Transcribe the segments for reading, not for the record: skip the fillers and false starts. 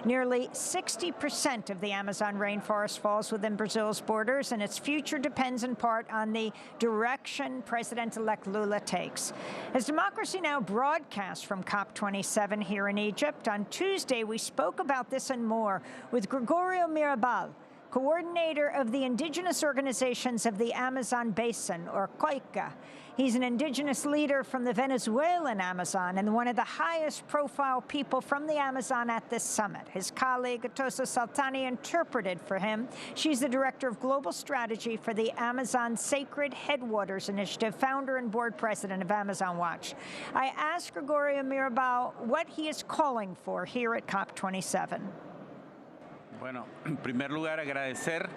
Nearly 60% of the Amazon rainforest falls within Brazil's borders, and its future depends in part on the direction President-elect Lula takes. As Democracy Now! Broadcasts from COP27 here in Egypt, on Tuesday we spoke about this and more with Gregorio Mirabal, coordinator of the indigenous organizations of the Amazon Basin, or COICA. He's an indigenous leader from the Venezuelan Amazon and one of the highest profile people from the Amazon at this summit. His colleague, Atosa Saltani, interpreted for him. She's the director of global strategy for the Amazon Sacred Headwaters Initiative, founder and board president of Amazon Watch. I asked Gregorio Mirabal what he is calling for here at COP27. Bueno, en primer lugar, agradecer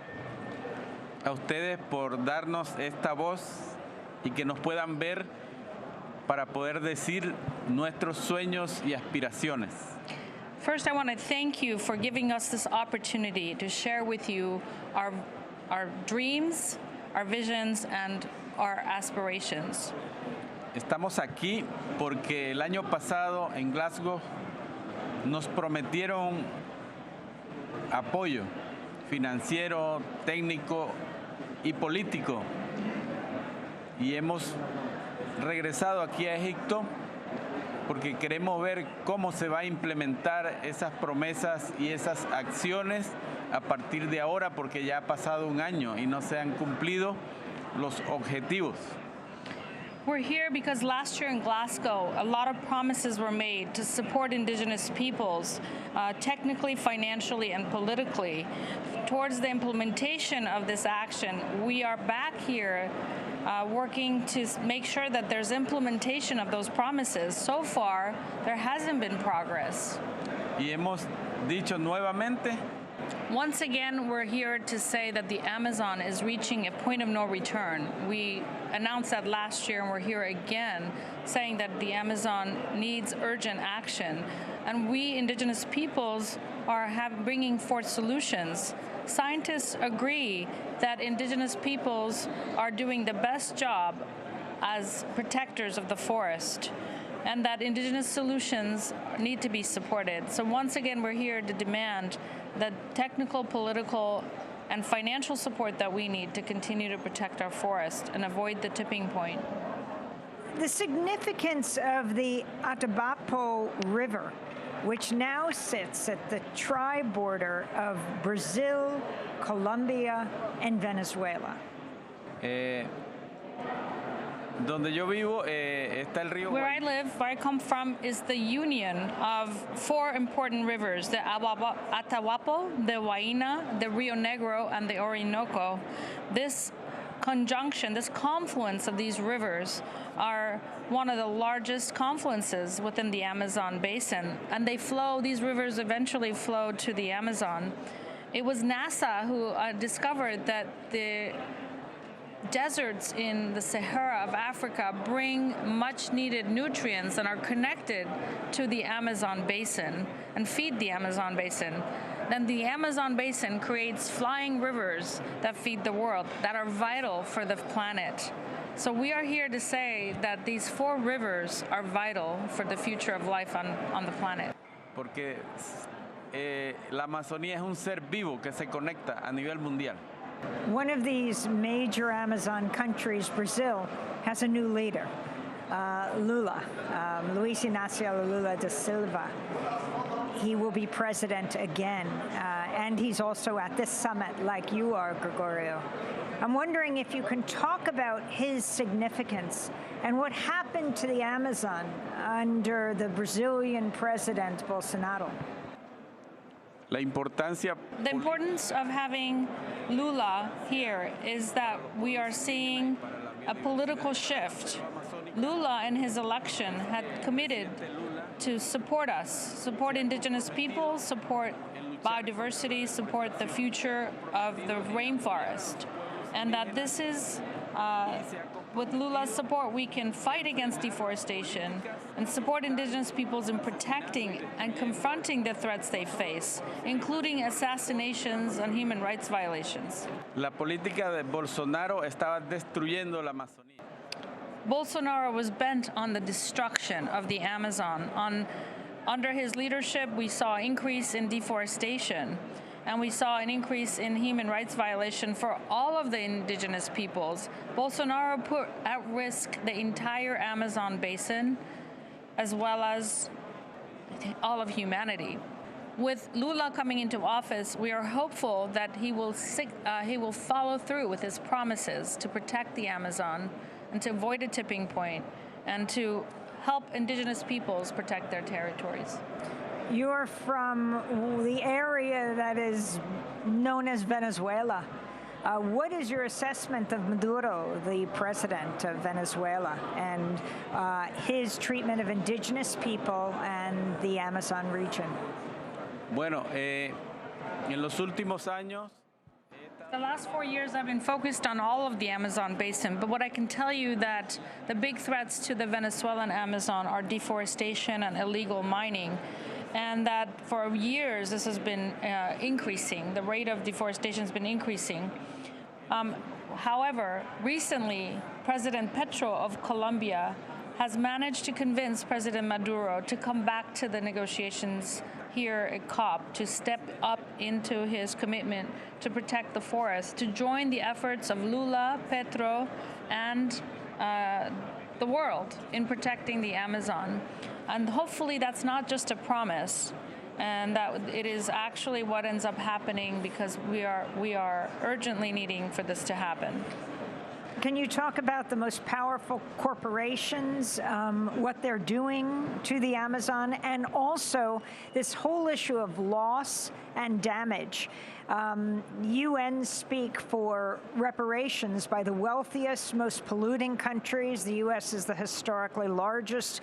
a ustedes por darnos esta voz y que nos puedan ver para poder decir nuestros sueños y aspiraciones. First, I want to thank you for giving us this opportunity to share with you our dreams, our visions, and our aspirations. Estamos aquí porque el año pasado en Glasgow nos prometieron apoyo financiero, técnico y político. Y hemos regresado aquí a Egipto porque queremos ver cómo se va a implementar esas promesas y esas acciones a partir de ahora, porque ya ha pasado un año y no se han cumplido los objetivos. We're here because last year in Glasgow, a lot of promises were made to support Indigenous peoples, technically, financially, and politically. Towards the implementation of this action, we are back here working to make sure that there's implementation of those promises. So far, there hasn't been progress. Y hemos dicho nuevamente, once again, we're here to say that the Amazon is reaching a point of no return. We announced that last year, and we're here again saying that the Amazon needs urgent action. And we, indigenous peoples, are bringing forth solutions. Scientists agree that indigenous peoples are doing the best job as protectors of the forest, and that indigenous solutions need to be supported. So once again, we're here to demand the technical, political, and financial support that we need to continue to protect our forest and avoid the tipping point. The significance of the Atabapo River, which now sits at the tri-border of Brazil, Colombia, and Venezuela. Donde yo vivo, está el río. Where I live, where I come from, is the union of four important rivers: the Atahualpa, the Huaina, the Rio Negro, and the Orinoco. This conjunction, this confluence of these rivers are one of the largest confluences within the Amazon basin, and these rivers eventually flow to the Amazon. It was NASA who discovered that the deserts in the Sahara of Africa bring much needed nutrients and are connected to the Amazon basin and feed the Amazon basin. Then the Amazon basin creates flying rivers that feed the world, that are vital for the planet. So we are here to say that these four rivers are vital for the future of life on the planet. Porque la Amazonía es un ser vivo que se conecta a nivel mundial. One of these major Amazon countries, Brazil, has a new leader, Lula, Luiz Inácio Lula da Silva. He will be president again, and he's also at this summit like you are, Gregorio. I'm wondering if you can talk about his significance and what happened to the Amazon under the Brazilian president, Bolsonaro. The importance of having Lula here is that we are seeing a political shift. Lula, in his election, had committed to support us, support indigenous people, support biodiversity, support the future of the rainforest. And that this is, with Lula's support, we can fight against deforestation and support indigenous peoples in protecting and confronting the threats they face, including assassinations and human rights violations. La política de Bolsonaro estaba destruyendo la Amazonía. Bolsonaro was bent on the destruction of the Amazon, on Under his leadership, we saw an increase in deforestation, and we saw an increase in human rights violation for all of the indigenous peoples. Bolsonaro put at risk the entire Amazon basin, as well as all of humanity. With Lula coming into office, we are hopeful that he will follow through with his promises to protect the Amazon and to avoid a tipping point and to help indigenous peoples protect their territories. You're from the area that is known as Venezuela. What is your assessment of Maduro, the president of Venezuela, and his treatment of indigenous people and the Amazon region? Bueno, en los últimos años, The last 4 years I've been focused on all of the Amazon basin, but what I can tell you that the big threats to the Venezuelan Amazon are deforestation and illegal mining, and that for years this has been increasing. The rate of deforestation has been increasing. However, recently, President Petro of Colombia has managed to convince President Maduro to come back to the negotiations here at COP, to step up into his commitment to protect the forest, to join the efforts of Lula, Petro, and the world in protecting the Amazon. And hopefully that's not just a promise, and that it is actually what ends up happening, because we are urgently needing for this to happen. Can you talk about the most powerful corporations, what they're doing to the Amazon, and also this whole issue of loss and damage? UN speak for reparations by the wealthiest, most polluting countries. The U.S. is the historically largest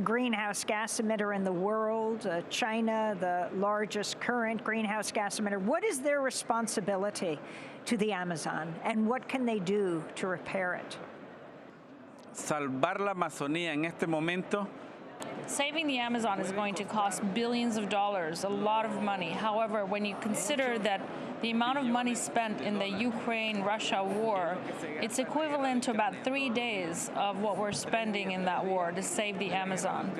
greenhouse gas emitter in the world. China, the largest current greenhouse gas emitter. What is their responsibility to the Amazon, and what can they do to repair it? salvar la Amazonía en este momento. Saving the Amazon is going to cost billions of dollars, a lot of money. However, when you consider that the amount of money spent in the Ukraine-Russia war, it's equivalent to about 3 days of what we're spending in that war to save the Amazon.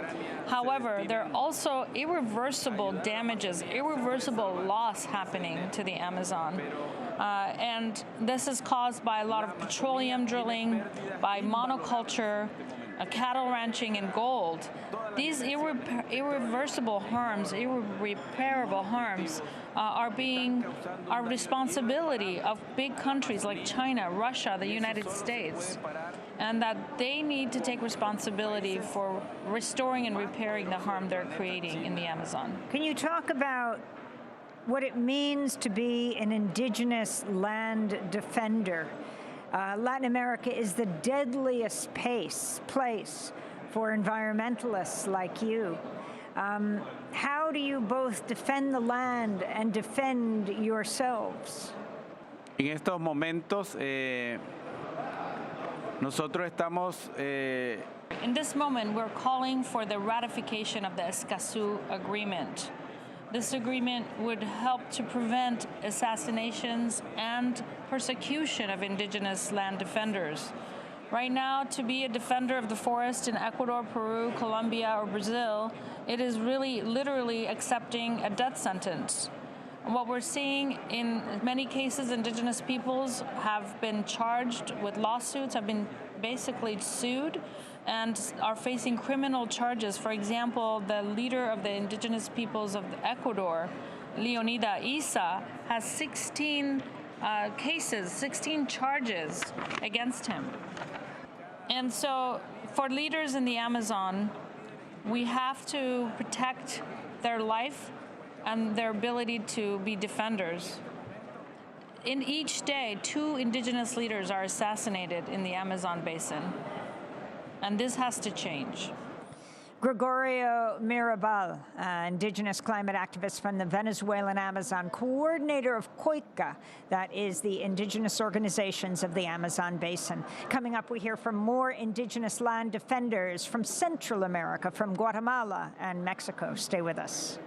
However, there are also irreversible damages, irreversible loss happening to the Amazon. And this is caused by a lot of petroleum drilling, by monoculture, cattle ranching, and gold. These irreversible harms, irreparable harms, are responsibility of big countries like China, Russia, the United States, and that they need to take responsibility for restoring and repairing the harm they're creating in the Amazon. Can you talk about what it means to be an indigenous land defender? Latin America is the deadliest place for environmentalists like you. How do you both defend the land and defend yourselves? En estos momentos, nosotros estamos... In this moment, we're calling for the ratification of the Escazú Agreement. This agreement would help to prevent assassinations and persecution of indigenous land defenders. Right now, to be a defender of the forest in Ecuador, Peru, Colombia, or Brazil, it is really literally accepting a death sentence. And what we're seeing in many cases, indigenous peoples have been charged with lawsuits, have been basically sued, and are facing criminal charges. For example, the leader of the indigenous peoples of Ecuador, Leonida Isa, has 16 cases, 16 charges against him. And so for leaders in the Amazon, we have to protect their life and their ability to be defenders. In each day, 2 indigenous leaders are assassinated in the Amazon basin, and this has to change. Gregorio Mirabal, indigenous climate activist from the Venezuelan Amazon, coordinator of COICA, that is the indigenous organizations of the Amazon basin. Coming up, we hear from more indigenous land defenders from Central America, from Guatemala and Mexico. Stay with us.